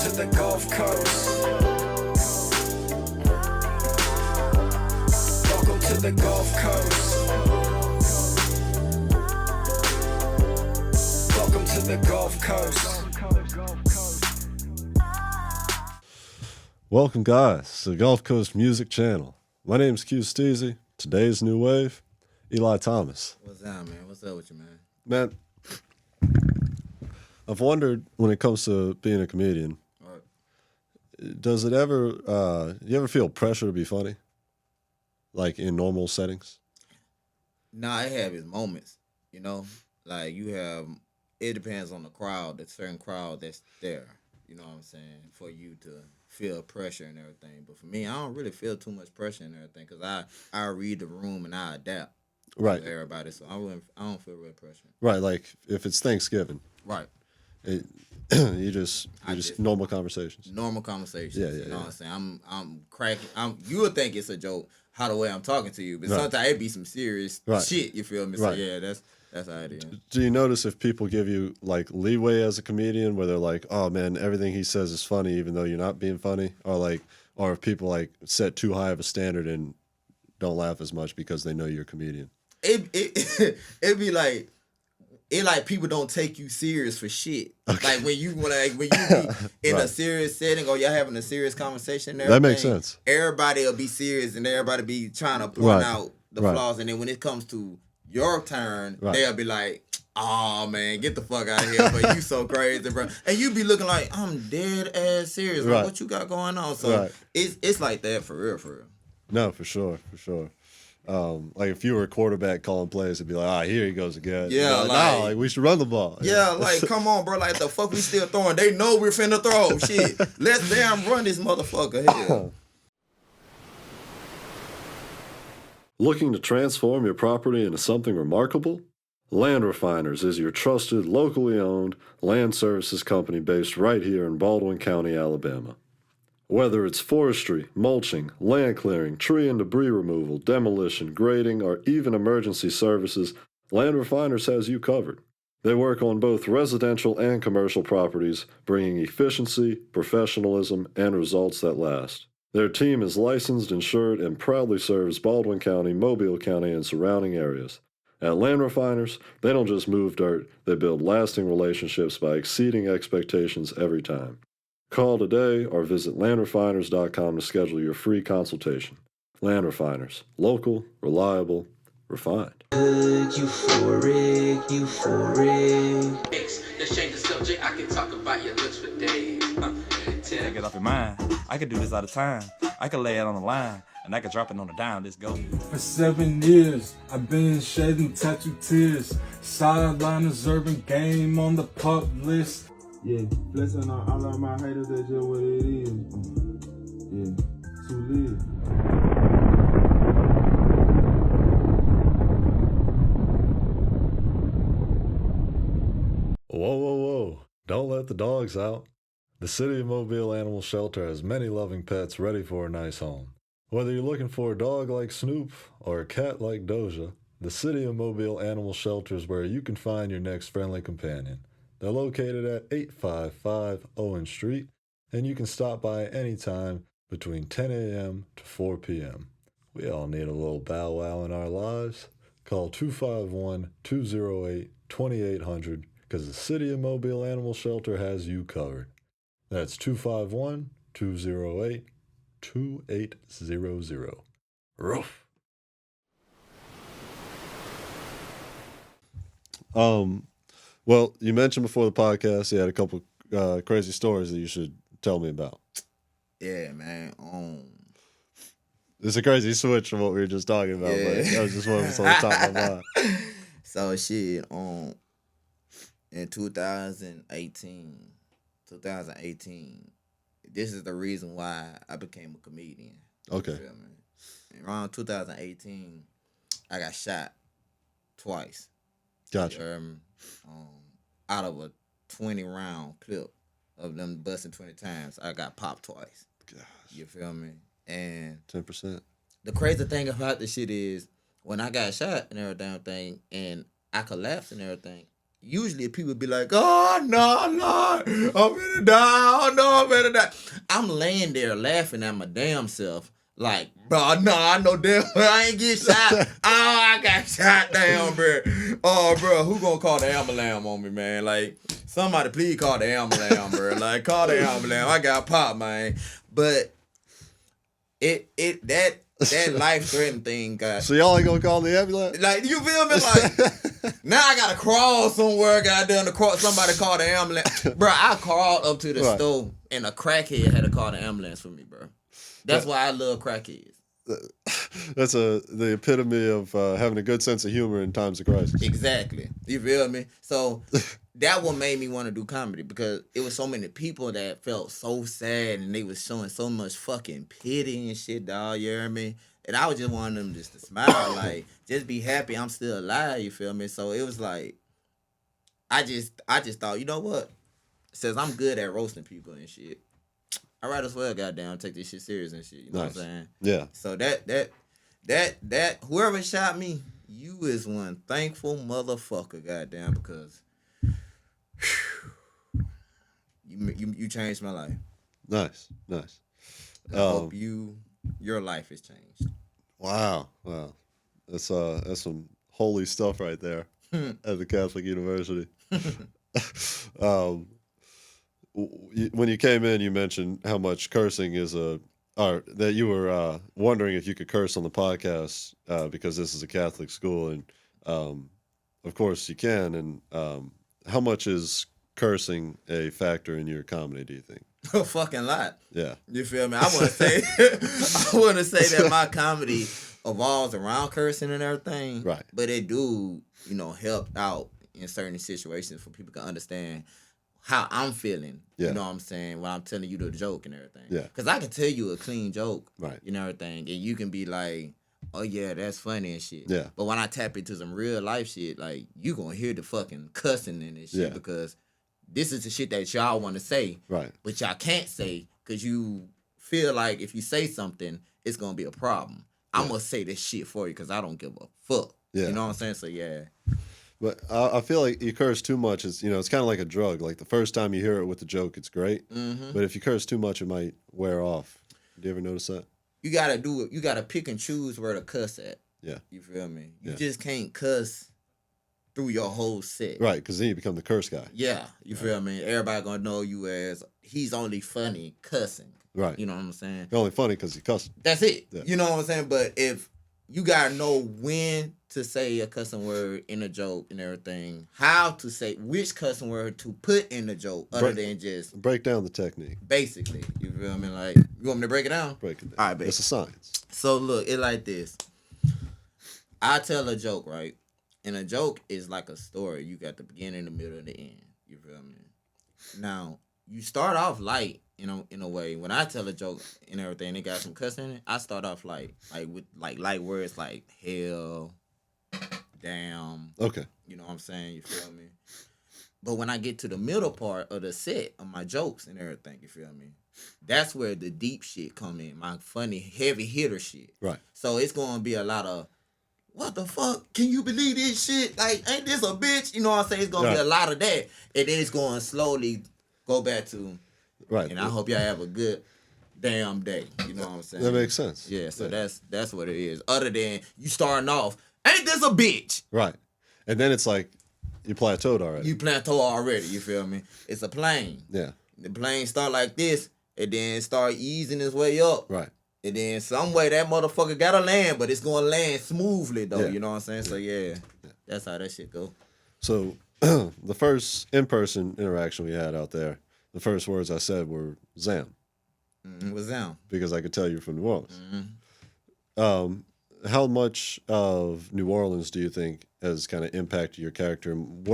to the Gulf Coast. Welcome to the Gulf Coast. Welcome to the Gulf Coast. Welcome, guys, to the Gulf Coast Music Channel. My name's Q Steezy. Today's new wave, Eli Thomas. What's up, man? What's up with you, man? Man, I've wondered when it comes to being a comedian, does it ever, you ever feel pressure to be funny? Like in normal settings? Nah, I have its moments, you know? Like, it depends on the crowd, the certain crowd that's there, you know what I'm saying, for you to feel pressure and everything. But for me, I don't really feel too much pressure and everything because I read the room and I adapt to everybody. So I don't feel real pressure. Right, like if it's Thanksgiving. Right. You just normal conversations. Normal conversations. Yeah. You know what I'm saying? I'm cracking. You would think it's a joke how the way I'm talking to you, but sometimes it be some serious shit. You feel me? So yeah, that's how it is. Do you notice if people give you like leeway as a comedian, where they're like, "Oh man, everything he says is funny," even though you're not being funny, or if people like set too high of a standard and don't laugh as much because they know you're a comedian? It'd be like. It like people don't take you serious for shit. Okay. Like when you be in a serious setting or y'all having a serious conversation and everything. That makes sense. Everybody will be serious and everybody be trying to point out the flaws. And then when it comes to your turn, they'll be like, "Oh man, get the fuck out of here, but you so crazy, bro." And you be looking like, "I'm dead ass serious. Like, what you got going on?" So it's like that for real. No, for sure. Like if you were a quarterback calling plays, it'd be like, here he goes again. Yeah, like we should run the ball. Yeah, like come on, bro. Like the fuck we still throwing? They know we're finna throw. Shit, let's damn run this motherfucker here. Looking to transform your property into something remarkable? Land Refiners is your trusted, locally owned land services company based right here in Baldwin County, Alabama. Whether it's forestry, mulching, land clearing, tree and debris removal, demolition, grading, or even emergency services, Land Refiners has you covered. They work on both residential and commercial properties, bringing efficiency, professionalism, and results that last. Their team is licensed, insured, and proudly serves Baldwin County, Mobile County, and surrounding areas. At Land Refiners, they don't just move dirt, they build lasting relationships by exceeding expectations every time. Call today or visit landrefiners.com to schedule your free consultation. Land Refiners. Local, reliable, refined. Euphoric. Let's change the subject. I can talk about your looks for days. Take it off your mind. I could do this all the time. I could lay it on the line, and I could drop it on the dime. Let's go. For 7 years, I've been shedding tattoo tears. Sideliners, urban game on the pop list. Yeah, blessing on all of my haters, that's just what it is. Yeah, to live. Whoa. Don't let the dogs out. The City of Mobile Animal Shelter has many loving pets ready for a nice home. Whether you're looking for a dog like Snoop or a cat like Doja, the City of Mobile Animal Shelter is where you can find your next friendly companion. They're located at 855 Owen Street, and you can stop by anytime between 10 a.m. to 4 p.m. We all need a little bow wow in our lives. Call 251-208-2800 because the City of Mobile Animal Shelter has you covered. That's 251-208-2800. Roof. Well, you mentioned before the podcast you had a couple crazy stories that you should tell me about. Yeah, man. It's a crazy switch from what we were just talking about, but that was just one that's on the top of my mind. So shit, in 2018, this is the reason why I became a comedian. Okay. Around 2018, I got shot twice. Gotcha. Out of a 20-round clip of them busting 20 times, I got popped twice. Gosh. You feel me? And 10%. The crazy thing about this shit is when I got shot and everything, and I collapsed and everything, usually people be like, oh, no, I'm gonna die. Oh, no, I'm gonna die. I'm laying there laughing at my damn self. Like, bro, no, I know damn well I ain't get shot. Oh, I got shot down, bro. Oh, bro, who gonna call the ambulance on me, man? Like, somebody please call the ambulance, bro. Like, call the ambulance. I got popped, man. But that life-threatening thing got... So y'all ain't gonna call the ambulance? Like, you feel me? Like, now I gotta crawl somewhere. Goddamn, somebody call the ambulance. Bro, I crawled up to the store, and a crackhead had to call the ambulance for me, bro. That's why I love crackheads. That's the epitome of having a good sense of humor in times of crisis. Exactly. You feel me? So that what made me want to do comedy, because it was so many people that felt so sad and they was showing so much fucking pity and shit, dog. You hear me? And I was just wanting them just to smile, like, just be happy I'm still alive. You feel me? So it was like, I just thought, you know what? Since I'm good at roasting people and shit, I might as well, goddamn, take this shit serious and shit. You know what I'm saying? Yeah. So that whoever shot me, you is one thankful motherfucker, goddamn, because you changed my life. Nice. I hope your life has changed. Wow. That's some holy stuff right there at the Catholic University. When you came in, you mentioned how much cursing is or that you were wondering if you could curse on the podcast because this is a Catholic school, and of course you can. And how much is cursing a factor in your comedy, do you think? A fucking lot. Yeah. You feel me? I want to say that my comedy evolves around cursing and everything. Right. But it do, help out in certain situations for people to understand how I'm feeling. Yeah. You know what I'm saying? When I'm telling you the joke and everything. Yeah. Because I can tell you a clean joke. Right. Everything. And you can be like, oh, yeah, that's funny and shit. Yeah. But when I tap into some real life shit, like, you going to hear the fucking cussing in this shit because this is the shit that y'all want to say. Right. But y'all can't say because you feel like if you say something, it's going to be a problem. I'm going to say this shit for you because I don't give a fuck. Yeah. You know what I'm saying? So, yeah. But I feel like you curse too much. It's it's kind of like a drug. Like the first time you hear it with the joke, it's great. Mm-hmm. But if you curse too much, it might wear off. Do you ever notice that? You gotta do it. You gotta pick and choose where to cuss at. Yeah. You feel me? You just can't cuss through your whole set. Right, because then you become the curse guy. Yeah. You feel me? Everybody gonna know you as he's only funny cussing. Right. You know what I'm saying? You're only funny because you cuss. That's it. Yeah. You know what I'm saying? But if you gotta know when to say a cussing word in a joke and everything, how to say which cussing word to put in the joke other than just break down the technique. Basically, you feel me? Like, you want me to break it down? Break it down. All right, baby. It's a science. So look, it like this. I tell a joke, right? And a joke is like a story. You got the beginning, the middle, and the end. You feel me? Now, you start off light, in a way. When I tell a joke and everything, it got some cussing in it, I start off like with light words like hell, damn. Okay. You know what I'm saying? You feel me? But when I get to the middle part of the set of my jokes and everything, you feel me? That's where the deep shit come in. My funny, heavy hitter shit. Right. So it's going to be a lot of, what the fuck? Can you believe this shit? Like, ain't this a bitch? You know what I'm saying? It's going to be a lot of that. And then it's going to slowly go back to, right. And I hope y'all have a good damn day. You know what I'm saying? That makes sense. Yeah, so that's what it is. Other than you starting off, ain't this a bitch? Right. And then it's like, you plateaued already. You plateau already, you feel me? It's a plane. Yeah. The plane start like this, and then start easing its way up. Right. And then some way that motherfucker gotta land, but it's gonna land smoothly though. Yeah. You know what I'm saying? So yeah, that's how that shit go. So the first in-person interaction we had out there, the first words I said were Zam. What's down? Because I could tell you're from New Orleans. Mm-hmm. How much of New Orleans do you think has kind of impacted your character? And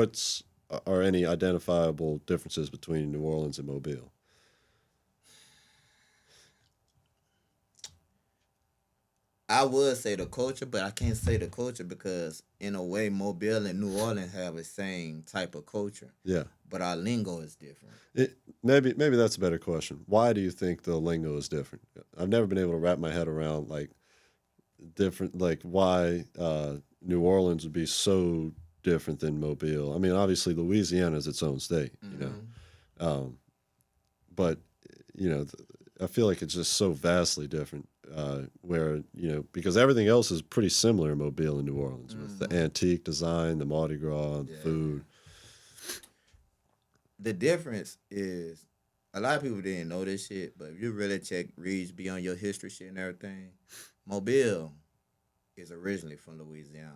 are any identifiable differences between New Orleans and Mobile? I would say the culture, but I can't say the culture because in a way Mobile and New Orleans have the same type of culture. Yeah. But our lingo is different. Maybe that's a better question. Why do you think the lingo is different? I've never been able to wrap my head around like different, like why New Orleans would be so different than Mobile. I mean, obviously Louisiana is its own state, you know, but you know, I feel like it's just so vastly different. Where because everything else is pretty similar in Mobile and New Orleans with the antique design, the Mardi Gras, the food. The difference is a lot of people didn't know this shit, but if you really read beyond your history shit and everything, Mobile is originally from Louisiana.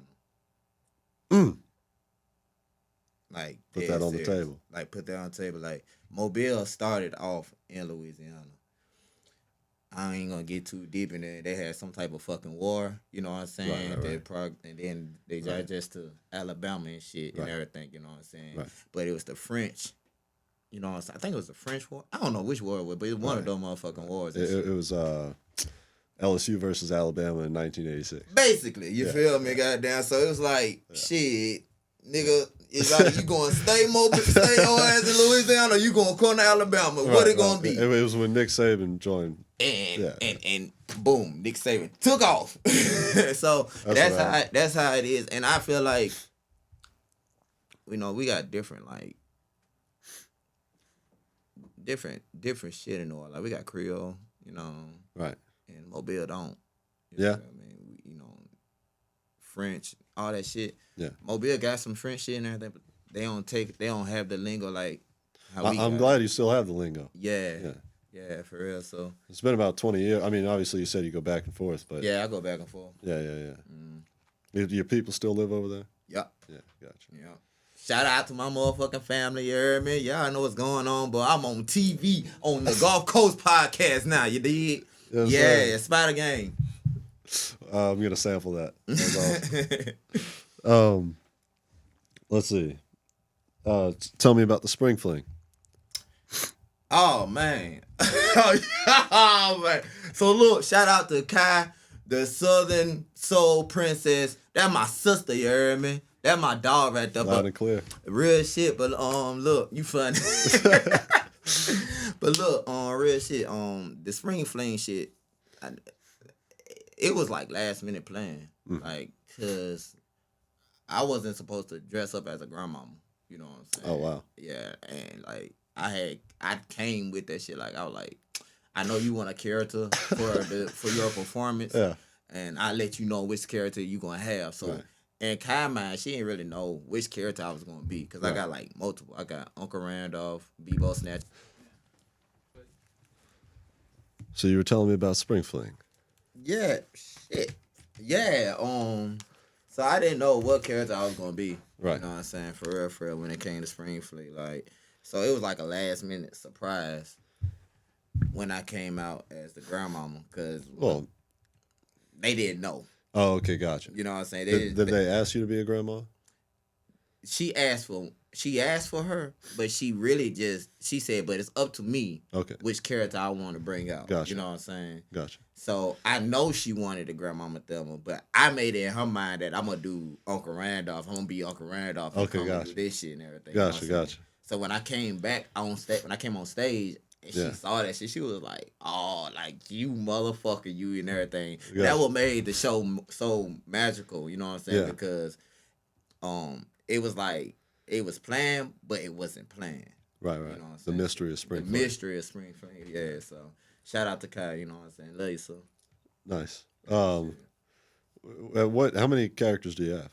Like Put that on the table. Like put that on the table. Like Mobile started off in Louisiana. I ain't gonna get too deep in it. They had some type of fucking war, you know what I'm saying? Right. And then they just to Alabama and shit and everything, you know what I'm saying? Right. But it was the French, you know what I'm saying? I think it was the French war. I don't know which war it was, but it was one of those motherfucking wars. It was LSU versus Alabama in 1986. Basically, you feel me, goddamn. So it was like, shit, nigga, it's like you going to stay your ass in Louisiana or you going to come to Alabama? What it going to be? It was when Nick Saban joined. And boom, Nick Saban took off. So that's how it is. And I feel like, we got different shit in New Orleans. Like we got Creole, right, and Mobile don't. Yeah, I mean, French, all that shit. Yeah, Mobile got some French shit and everything, but they don't have the lingo like how we. I'm glad you still have the lingo. Yeah, for real. So it's been about 20 years. I mean, obviously you said you go back and forth, but yeah, I go back and forth. Yeah. Do your people still live over there? Yep. Yeah, gotcha. Yeah. Shout out to my motherfucking family, you heard me? Y'all know what's going on, but I'm on TV on the Gulf Coast podcast now, you dig? Yeah, Spider Gang. I'm going to sample that. That's awesome. Let's see. Tell me about the Spring Fling. Oh, man. Oh, man. So, look, shout out to Kai, the Southern Soul Princess. That's my sister, you heard me? That's my dog right there. Loud and clear. Real shit, but look, you funny. But look, real shit, the Spring Fling shit, it was like last minute plan. Like, cause I wasn't supposed to dress up as a grandmama. You know what I'm saying? Oh wow. Yeah, and like I came with that shit. Like I was like, I know you want a character for your performance. Yeah. And I let you know which character you gonna have. So in Kai mind, she didn't really know which character I was gonna be. Cause I got like multiple. I got Uncle Randolph, Bebo Snatch. So you were telling me about Spring Fling. Yeah, shit. Yeah, so I didn't know what character I was gonna be. Right. You know what I'm saying? For real, when it came to Spring Fling. Like, so it was like a last minute surprise when I came out as the grandmama, because they didn't know. Oh, okay, gotcha. You know what I'm saying? Did they ask you to be a grandma? She asked for her, but she said, but it's up to me which character I want to bring out. Gotcha. You know what I'm saying? Gotcha. So I know she wanted a Grandmama Thelma, but I made it in her mind that I'm gonna do Uncle Randolph. I'm gonna be Uncle Randolph. Okay, gotcha. Do this shit and everything. Gotcha, you know gotcha. So when I came back on stage, and she saw that shit, she was like, "Oh, like you motherfucker, you and everything." Gotcha. That what made the show so magical. You know what I'm saying? Yeah. Because it was like it was planned, but it wasn't planned. Right. You know what I'm The saying? mystery of Spring Fling. The mystery of Spring Fling. Yeah. So shout out to Kai. You know what I'm saying? Love you, so. Nice. How many characters do you have?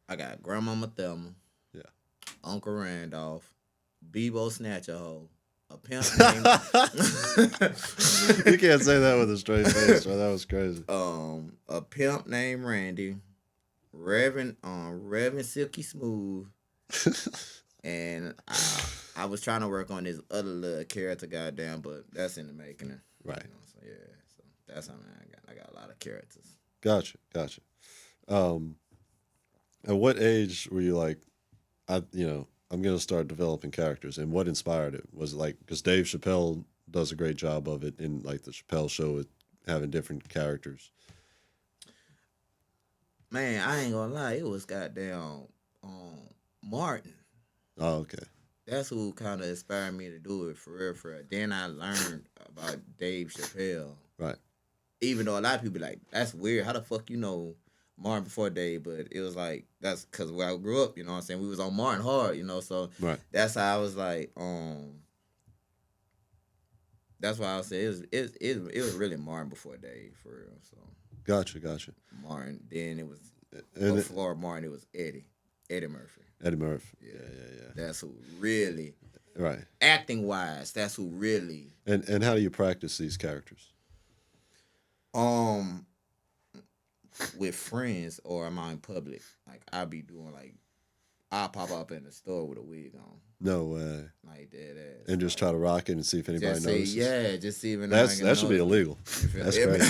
I got Grandmama Thelma. Yeah. Uncle Randolph. Bebo Snatcherhole. A pimp named. You can't say that with a straight face, right? That was crazy. A pimp named Randy. Reverend Silky Smooth. And I was trying to work on this other little character, goddamn, but that's in the making. Right. You know, so yeah, so that's how I got a lot of characters. Gotcha. At what age were you like, I'm gonna start developing characters, and what inspired it? Was it like because Dave Chappelle does a great job of it in like the Chappelle Show with having different characters? Man, I ain't gonna lie, it was goddamn Martin. Oh, okay. That's who kind of inspired me to do it for real. Then I learned about Dave Chappelle. Right. Even though a lot of people be like, that's weird. How the fuck you know Martin before Dave, but it was like that's because where I grew up. You know what I'm saying? We was on Martin hard. You know, so Right. that's how I was like. That's why I would say it was really Martin before Dave for real. So Gotcha. Martin. Then it was And before Martin. It was Eddie Murphy. Eddie Murphy. Yeah. That's who really Right. acting wise. That's who really. And how do you practice these characters? With friends or am I in public? Like I'll be doing like I'll pop up in the store with a wig on. No way. Like that ass. And just try to rock it and see if anybody just notices. just see if That should be illegal. That's crazy.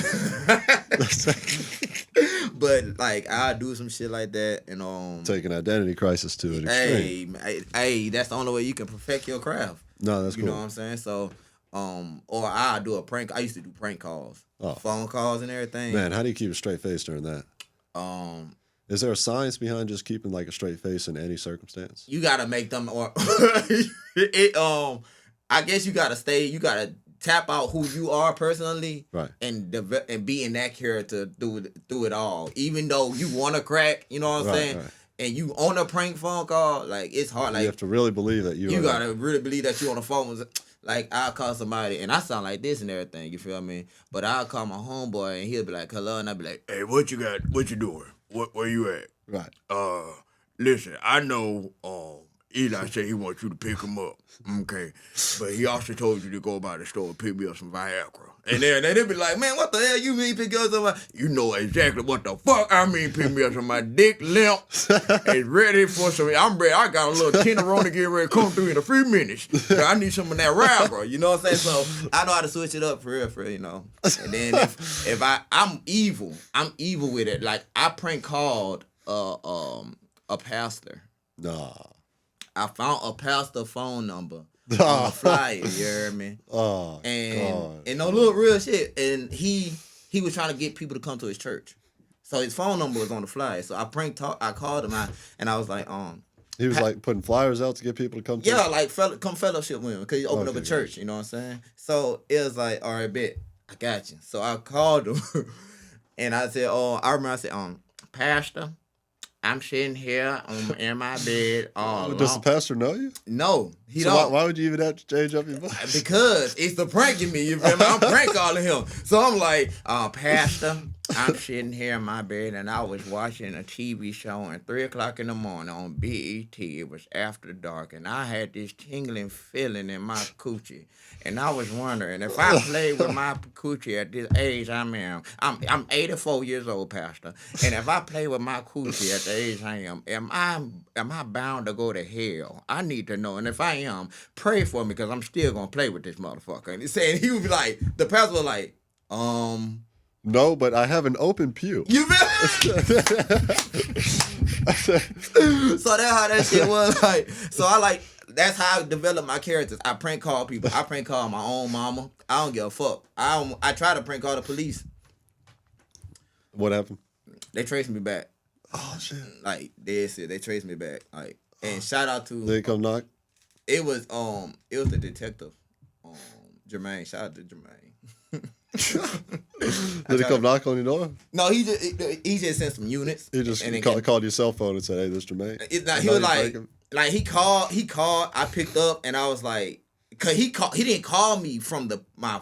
But like I do some shit like that and Take an identity crisis to an extreme. Hey, that's the only way you can perfect your craft. No, that's you cool. know what I'm saying? So or I do a prank. I used to do prank calls, phone calls and everything. Man, how do you keep a straight face during that? Is there a science behind just keeping like a straight face in any circumstance? You gotta make them or I guess you gotta tap out who you are personally, Right. And be in that character through it all. Even though you want to crack, you know what I'm saying, right. and you on a prank phone call, like it's hard. Like You have to really believe that you gotta really believe that you on the phone. Like I'll call somebody and I sound like this and everything. You feel me? But I'll call my homeboy and he'll be like, "Hello," and I'll be like, Hey, what you got? What you doing? Where you at? Right. Listen, I know Eli said he wants you to pick him up. Okay. But he also told you to go by the store and pick me up some Viagra. And then they'll be like, man, what the hell you mean pick up some? You know exactly what the fuck I mean pick me up some. My dick limp is ready for some. I'm ready. I got a little tenderoni to get ready to come through in a few minutes. So I need some of that Viagra. You know what I'm saying? So I know how to switch it up for real, you know. And then if I'm evil with it. Like I prank called a pastor. Nah. I found a pastor phone number on a flyer, you hear me? Oh, and no little real shit. And he was trying to get people to come to his church. So his phone number was on the flyer. So I called him out and I was like, He was like putting flyers out to get people to come to yeah, like come fellowship with him because he opened up a church, you know what I'm saying? So it was like, all right, bet, I got you. So I called him and I said, I remember I said, Pastor, I'm sitting here in my bed all alone. Does the pastor know you? No, he So don't. why would you even have to change up your voice? Because it's the pranking me, you feel me? I'm prank calling him. So I'm like, Pastor, I'm sitting here in my bed and I was watching a TV show at 3 o'clock in the morning on BET. It was after dark and I had this tingling feeling in my coochie. And I was wondering if I played with my coochie at this age I'm 84 years old, Pastor. And if I play with my coochie at the age I am I bound to go to hell? I need to know. And if I am, pray for me because I'm still gonna play with this motherfucker. And he would be like, the pastor was like, No, but I have an open pew. You feel? So that's how that shit was like. So that's how I develop my characters. I prank call people. I prank call my own mama. I don't give a fuck. I try to prank call the police. What happened? They traced me back. Oh shit! Like they traced me back. Like and shout out to. They come knock. It was the detective, Jermaine. Shout out to Jermaine. Did he come knock on your door? No, he just sent some units. He just and called your cell phone and said, "Hey, this is Jermaine." He was like he called. I picked up and I was like, cause he didn't call me from my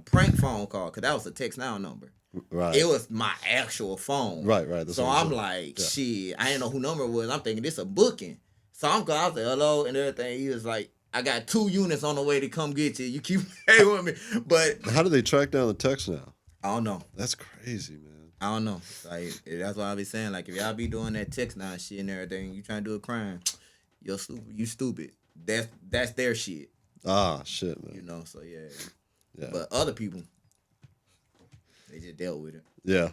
prank phone call, cause that was a text now number. Right. It was my actual phone. Right. So I'm like, shit, I didn't know who number it was. I'm thinking this a booking. So I was like, hello and everything. He was like, I got 2 units on the way to come get you. You keep playing with me. But how do they track down the text now? I don't know. That's crazy, man. I don't know. Like that's what I be saying. Like if y'all be doing that text now shit and everything, you trying to do a crime, you stupid. That's their shit. Ah, shit, man. You know. So yeah. But other people, they just dealt with it. Yeah.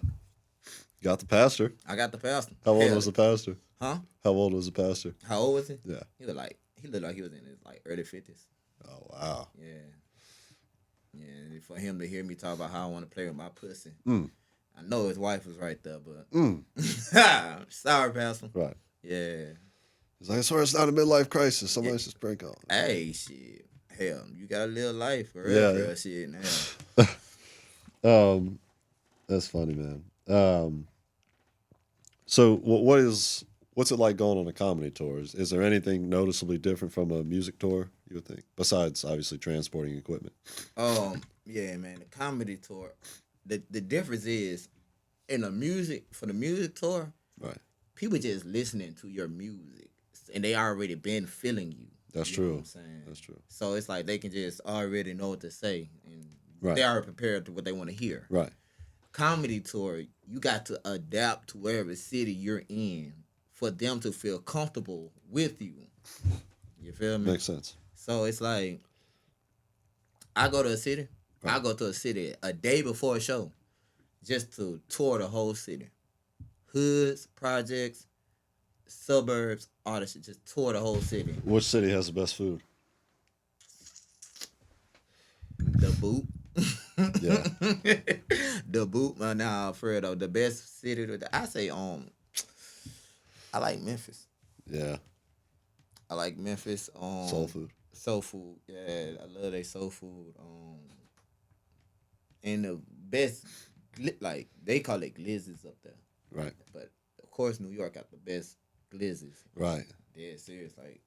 Got the pastor. I got the pastor. How old was the pastor? Huh? How old was the pastor? How old was he? Yeah. He looked like he was in his early 50s. Oh wow. Yeah. Yeah, and for him to hear me talk about how I want to play with my pussy. I know his wife was right there, but sorry, Pastor. Right. Yeah. He's like, I swear it's not a midlife crisis. Somebody's just prank on. Hey, shit. Hell, you gotta live life for real shit now. That's funny, man. So what's it like going on a comedy tour? Is there anything noticeably different from a music tour, you would think, besides obviously transporting equipment? Yeah, man, the comedy tour. The difference is in the music tour, Right. people just listening to your music and they already been feeling you. That's You know true. what I'm saying? That's true. So it's like they can just already know what to say and Right. they are prepared to what they want to hear. Right. Comedy tour, you got to adapt to wherever city you're in for them to feel comfortable with you. You feel me? Makes sense. So it's like I go to a city, I go to a city a day before a show just to tour the whole city. Hoods, projects, suburbs, all that shit. Just tour the whole city. Which city has the best food? The boot. Yeah. The boot, man. Nah, for real though. The best city I say I like Memphis. Yeah. I like Memphis. Soul food. Soul food. Yeah, I love their soul food. And the best like they call it Glizzy's up there. Right. But of course New York got the best Glizzy's. Right. Dead serious, like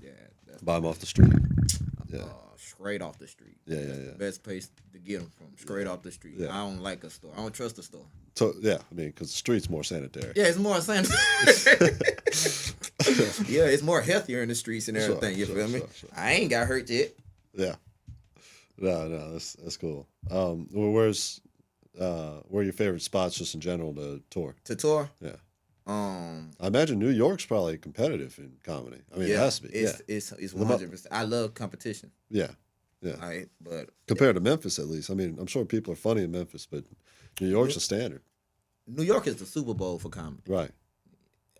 yeah, that's Buy them off the street. Yeah. straight off the street. Yeah, yeah, That's yeah. the best place to get them from, straight off the street. Yeah. I don't like a store. I don't trust a store. So yeah, I mean, because the street's more sanitary. Yeah, it's more sanitary. Yeah, it's more healthier in the streets and everything. You feel me? Sure. I ain't got hurt yet. Yeah. No, that's cool. Well, where are your favorite spots just in general to tour? To tour. Yeah. I I imagine New York's probably competitive in comedy. I mean, it has to be. It's 100%. I love competition. Yeah. Yeah. All right, but Compared to Memphis, at least. I mean, I'm sure people are funny in Memphis, but New York's a standard. New York is the Super Bowl for comedy. Right.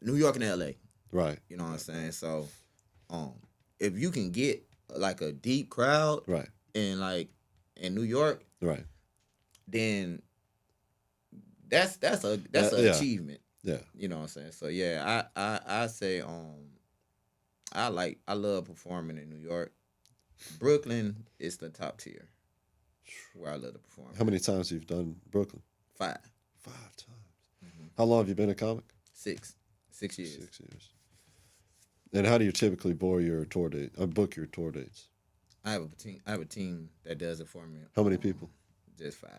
New York and L.A. Right. You know what I'm saying? So, if you can get like a deep crowd, Right. in New York, Right. then that's an Yeah. achievement. Yeah. You know what I'm saying? So yeah, I say I love performing in New York. Brooklyn is the top tier where I love to perform. How many times have you done Brooklyn? 5, 5 times. How long have you been a comic? 6 years. 6 years. And how do you typically book your tour dates? I have a team that does it for me. How many people? Just 5.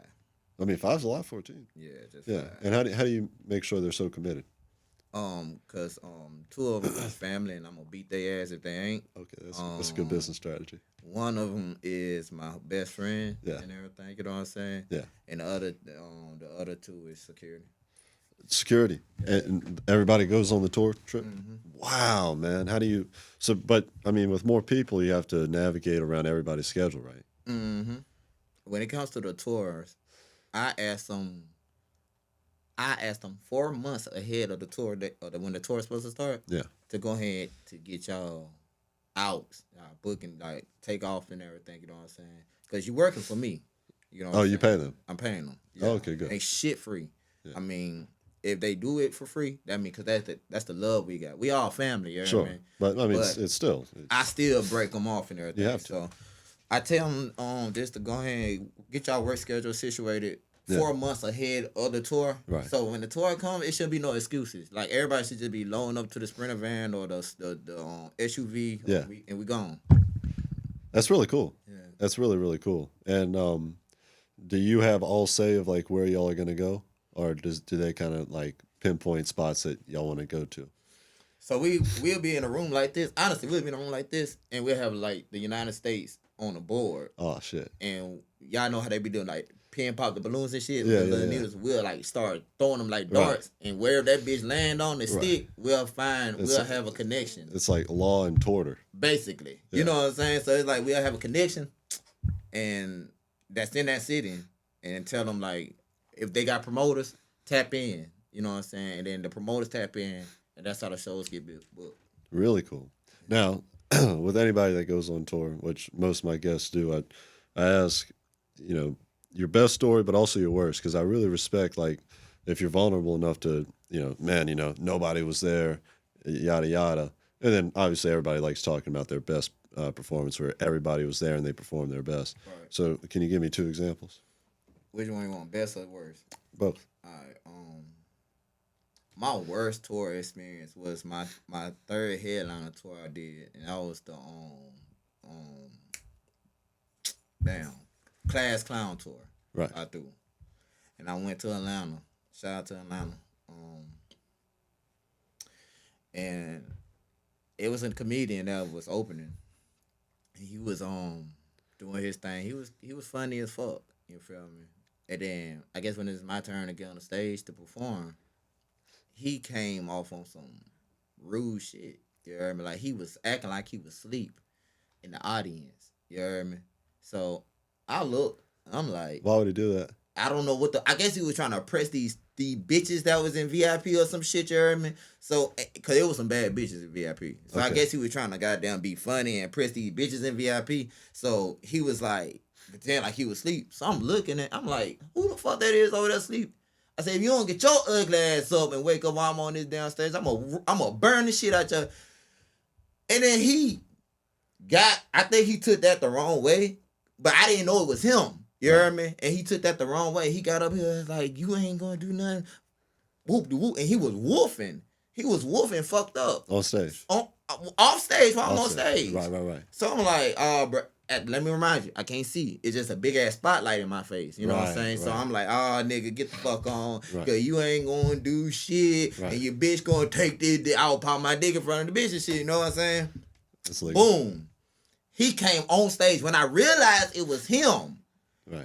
I mean, 5's a lot for a team. Yeah, just Yeah. 5. And how do you make sure they're so committed? Cause 2 of them is family, and I'm gonna beat their ass if they ain't. Okay, that's a good business strategy. One of them is my best friend, Yeah. and everything. You know what I'm saying? Yeah. And the other 2 is security. Security. And everybody goes on the tour trip? Mm-hmm. Wow, man. How do you but I mean, with more people you have to navigate around everybody's schedule, right? Mm-hmm. When it comes to the tours, I asked them 4 months ahead of the tour when the tour is supposed to start. Yeah. To go ahead to get y'all out, booking, like take off and everything. You know what I'm saying? Because you're working for me. You know. Oh, you pay them? I'm paying them. Oh, okay, good. They shit free. Yeah. I mean, if they do it for free, that mean because that's the love we got. We all family. You know Sure. what I mean? But I mean, But it's still. I still break them off and everything. You have to. So I tell them just to go ahead and get y'all work schedule situated 4 months ahead of the tour. Right. So when the tour comes, it shouldn't be no excuses. Like everybody should just be loading up to the Sprinter van or the SUV. Yeah. And we gone. That's really cool. Yeah. That's really, really cool. And do you have all say of like where y'all are gonna go? Or do they kind of like pinpoint spots that y'all want to go to? So we'll be in a room like this. Honestly, we'll be in a room like this, and we'll have like the United States on the board. Oh shit. And y'all know how they be doing, like pin pop the balloons and shit. Yeah, The little yeah. needles, we'll like start throwing them like Right. darts, and wherever that bitch land on the stick, we'll have a connection. It's like Law and Order. Basically, Yeah. you know what I'm saying. So it's like we'll have a connection, and that's in that city, and tell them like if they got promoters, tap in. You know what I'm saying, and then the promoters tap in, and that's how the shows get booked. Really cool. Now, with anybody that goes on tour, which most of my guests do, I ask, your best story, but also your worst, because I really respect, like, if you're vulnerable enough to, man, nobody was there, yada, yada. And then, obviously, everybody likes talking about their best performance where everybody was there and they performed their best. Right. So, can you give me 2 examples? Which one you want, best or worst? Both. All right. My worst tour experience was my third headliner tour I did, and that was the damn Class Clown tour. Right. I threw, and I went to Atlanta. Shout out to Atlanta. And it was a comedian that was opening. He was doing his thing. He was funny as fuck. You feel me? And then I guess when it was my turn to get on the stage to perform, he came off on some rude shit. You heard me? Like he was acting like he was asleep in the audience. You heard me? So I looked. I'm like, Why would he do that? I don't know what I guess he was trying to oppress these bitches that was in VIP or some shit, you heard me? So, cause it was some bad bitches in VIP. So I guess he was trying to goddamn be funny and oppress these bitches in VIP. So he was like, pretend like he was asleep. So I'm looking at, I'm like, who the fuck that is over there asleep? I said, if you don't get your ugly ass up and wake up while I'm on this downstairs, I'm gonna burn the shit out your. And then I think he took that the wrong way, but I didn't know it was him. You heard me? And he took that the wrong way. He got up here like, you ain't gonna do nothing. Whoop de whoop. And he was woofing. He was woofing fucked up. On stage. Off stage while I'm on stage. Right. So I'm like, bro, let me remind you, I can't see. It's just a big ass spotlight in my face. You know what I'm saying? So I'm like, nigga, get the fuck on. Cause you ain't gonna do shit. And your bitch gonna take this. I'll pop my dick in front of the bitch and shit. You know what I'm saying? Boom. He came on stage. When I realized it was him,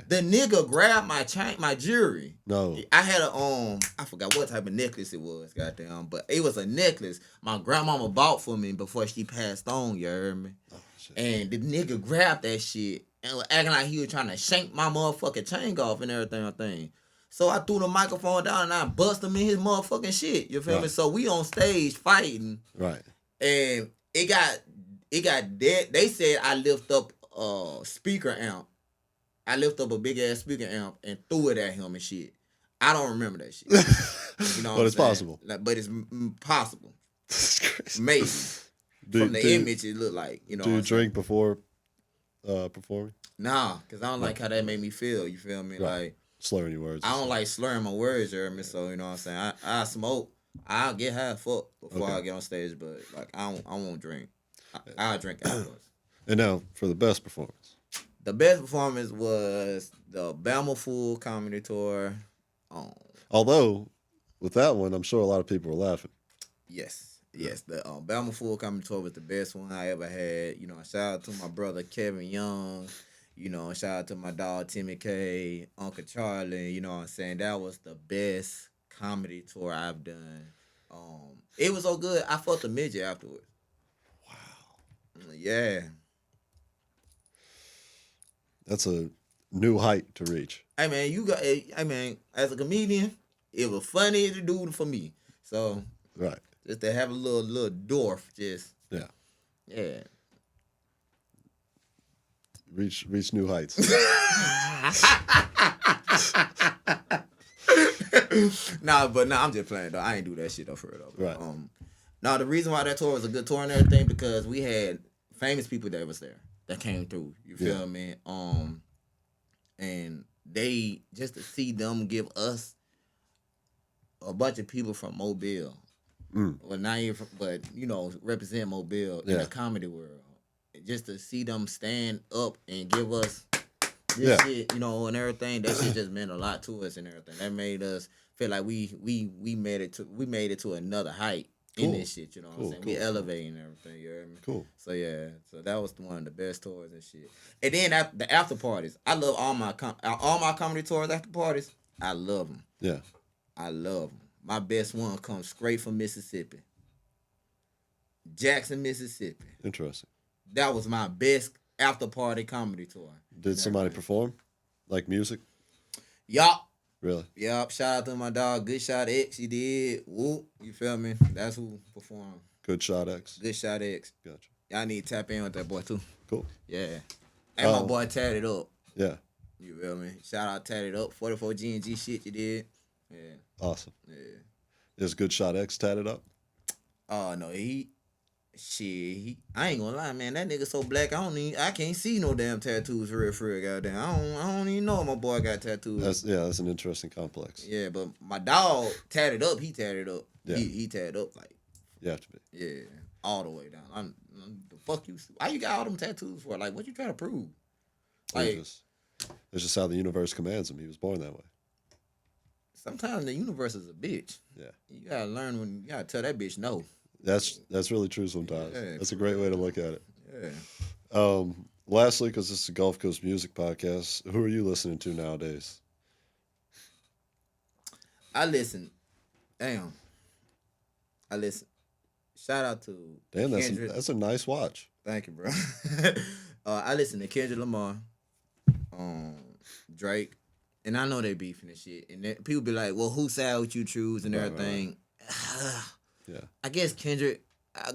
the nigga grabbed my jewelry. No. I had I forgot what type of necklace it was, goddamn, but it was a necklace my grandmama bought for me before she passed on, you heard me? Oh, shit. And the nigga grabbed that shit and was acting like he was trying to shank my motherfucking chain off and everything. So I threw the microphone down and I bust him in his motherfucking shit, you feel me? So we on stage fighting. Right. And it got dead. They said I lift up a speaker amp. I lift up a big ass speaker amp and threw it at him and shit. I don't remember that shit. You know but it's possible. possible. But it's possible. Maybe. From the image, it looked like. You know. Do you drink before performing? Nah, because I don't like how that made me feel. You feel me? Right. Like slurring your words. I don't like slurring my words, you hear me? So you know what I'm saying. I smoke. I'll get high fuck before I get on stage, but like I won't drink. I'll drink afterwards. And now for the best performance. The best performance was the Bama Fool comedy tour. Although, with that one, I'm sure a lot of people were laughing. Yes. The Bama Fool comedy tour was the best one I ever had. You know, shout out to my brother Kevin Young. You know, shout out to my dog Timmy K, Uncle Charlie. You know what I'm saying? That was the best comedy tour I've done. It was so good. I felt a midget afterwards. Wow. Yeah. That's a new height to reach. Hey man, as a comedian, it was funny to do for me. So just to have a little dwarf, just yeah. Reach new heights. Nah, I'm just playing though. I ain't do that shit though for real though. Right. Now the reason why that tour was a good tour and everything because we had famous people that was there that came through. You feel me? And they just to see them give us a bunch of people from Mobile. Well, not even, but you know, represent Mobile in the comedy world. Just to see them stand up and give us this shit, you know, and everything. That shit just meant a lot to us and everything. That made us feel like we made it to another height in this shit. You know what I'm saying? We elevating everything. You heard me? Cool. So yeah, so that was one of the best tours and shit. And then the after parties, I love all my comedy tours after parties. I love them. Yeah, I love them. My best one comes straight from Mississippi, Jackson, Mississippi. Interesting. That was my best after party comedy tour. Did somebody perform, like music? Yup. Really? Yup. Shout out to my dog, Good Shot X. He did. Whoop. You feel me? That's who performed. Good Shot X. Good Shot X. Gotcha. Y'all need to tap in with that boy too. Cool. Yeah. And my boy Tatted Up. Yeah. You feel me? Shout out Tatted Up. 44 G&G shit you did. Yeah. Awesome. Yeah. Is Good Shot X tatted up? Oh no, he I ain't gonna lie, man. That nigga so black, I can't see no damn tattoos for real, goddamn. I don't even know if my boy got tattoos. That's an interesting complex. Yeah, but my dog tatted up. He tatted up. Yeah. He tatted up like. You have to be. Yeah, all the way down. I'm the fuck you. Why you got all them tattoos for? Like, what you trying to prove? Like, It's just how the universe commands him. He was born that way. sometimes the universe is a bitch. Yeah. You gotta learn when you gotta tell that bitch no. That's really true sometimes. Yeah, That's a great way to look at it. Yeah. Lastly, because this is a Gulf Coast music podcast, who are you listening to nowadays? I listen. Damn. I listen. Shout out to Damn, Kendrick. that's a nice watch. Thank you, bro. I listen to Kendrick Lamar, Drake, and I know they beefing and shit. And then people be like, "Well, who side would you choose?" and everything. Yeah. I guess Kendrick,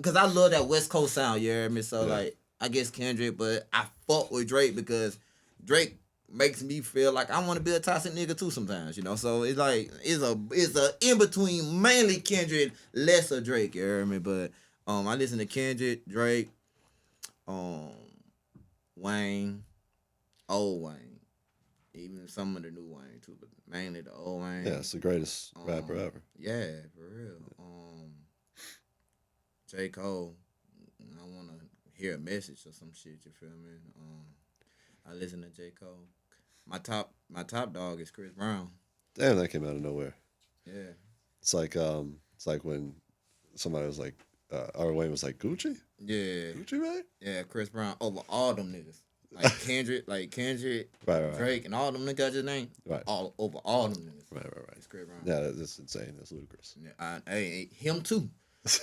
cause I love that West Coast sound. You hear me? So like, I guess Kendrick, but I fuck with Drake because Drake makes me feel like I want to be a toxic nigga too sometimes. You know, so it's like it's a in between, mainly Kendrick, lesser Drake. You hear me? But I listen to Kendrick, Drake, Wayne, old Wayne, even some of the new Wayne too, but mainly the old Wayne. Yeah, it's the greatest rapper ever. Yeah, for real. J. Cole, I want to hear a message or some shit. You feel me? I listen to J. Cole. My top dog is Chris Brown. Damn, that came out of nowhere. Yeah. It's like when somebody was like, R. Wayne was like, Gucci? Yeah. Gucci, man? Yeah, Chris Brown over all them niggas. Like Kendrick, Right. Drake, and all them niggas got your name. Right. All over all them niggas. Right. It's Chris Brown. Yeah, that's insane. That's ludicrous. Yeah, hey, him too.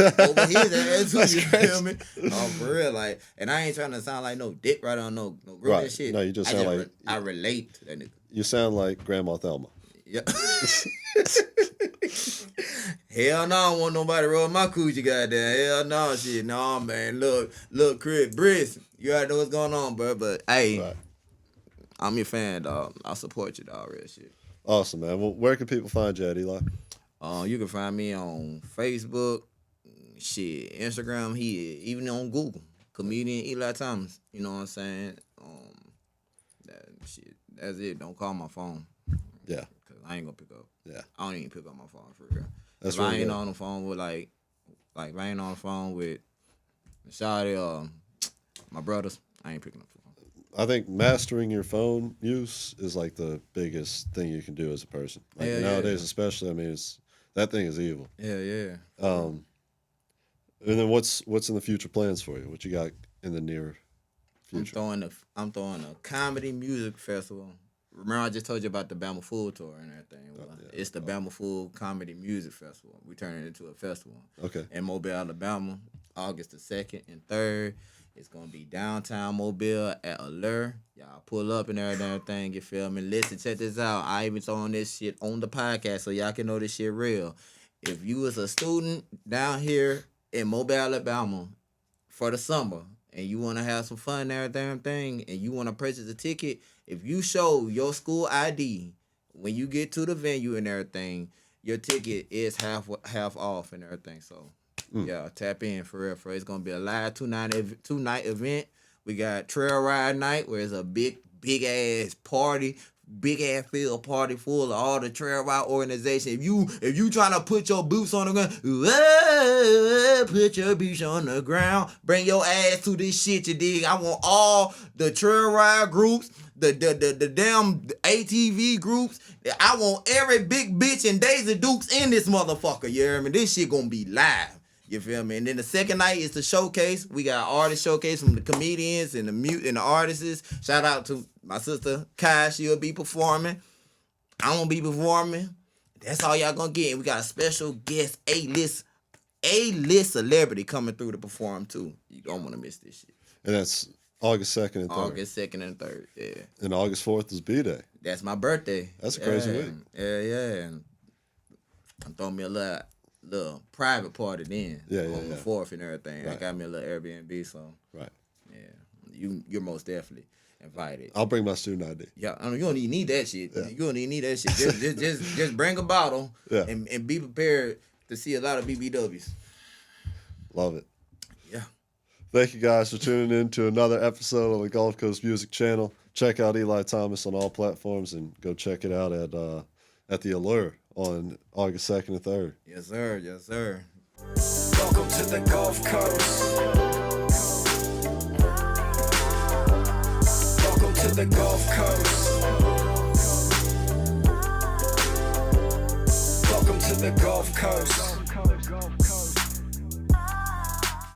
Over his ass too, That's you crazy. feel me? Oh, for real, like, and I ain't trying to sound like no dick right on no group Right. that shit. No, you just sound like- I relate to that nigga. You sound like Grandma Thelma. Yeah. Hell no, I don't want nobody roll my coochie, goddamn. Hell no, shit. No, man. Look, Chris, Briss, you already know what's going on, bro. But hey, Right. I'm your fan, dog. I support you, dog. Real shit. Awesome, man. Well, where can people find you at, Eli? You can find me on Facebook, shit, Instagram, even on Google. Comedian Eli Thomas. You know what I'm saying? That's it. Don't call my phone. Yeah. Cause I ain't gonna pick up. Yeah. I don't even pick up my phone for real. That's if I really ain't good. on the phone with like if I ain't on the phone with Shawty, my brothers, I ain't picking up the phone. I think mastering your phone use is like the biggest thing you can do as a person. Like Hell nowadays, yeah. especially, I mean, that thing is evil. Yeah. And then what's in the future plans for you? What you got in the near future? I'm throwing a comedy music festival. Remember I just told you about the Bama Fool tour and everything. Well, it's the Bama Fool Comedy Music Festival. We turn it into a festival. Okay. In Mobile, Alabama, August the 2nd and 3rd. It's gonna be downtown Mobile at Allure. Y'all pull up and everything, you feel me? Listen, check this out. I even throwing this shit on the podcast so y'all can know this shit real. If you was a student down here in Mobile, Alabama for the summer and you want to have some fun and everything and you want to purchase a ticket, if you show your school ID when you get to the venue and everything, your ticket is half off and everything. So, yeah, tap in for real. It's going to be a live two-night event. We got trail ride night where it's a big ass party, big ass field party full of all the trail ride organization. If you trying to put your boots on the ground, put your boots on the ground, bring your ass to this shit, you dig? I want all the trail ride groups, the damn ATV groups. I want every big bitch and Daisy Dukes in this motherfucker. You hear me? This shit gonna be live. You feel me? And then the second night is the showcase. We got artist showcase from the comedians and the artists. Shout out to my sister Kai. She'll be performing. I'm gonna be performing. That's all y'all gonna get. And we got a special guest, A-list celebrity coming through to perform too. You don't want to miss this shit. And that's August 2nd and 3rd. August 2nd and 3rd. Yeah. And August 4th is B-Day. That's my birthday. That's a crazy week. Yeah. I'm throwing me a little private party then. On the 4th and everything. Right. I got me a little Airbnb, so Right. yeah. You're most definitely invited. I'll bring my student ID. Yeah, I mean, you don't even need that shit. Yeah. You don't even need that shit. Just bring a bottle Yeah. and be prepared to see a lot of BBWs. Love it. Yeah. Thank you guys for tuning in to another episode of the Gulf Coast Music Channel. Check out Eli Thomas on all platforms and go check it out at the Allure on August 2nd and 3rd. Yes, sir. Yes, sir. Welcome to the Gulf Coast. Welcome to the Gulf Coast. Welcome to the Gulf Coast.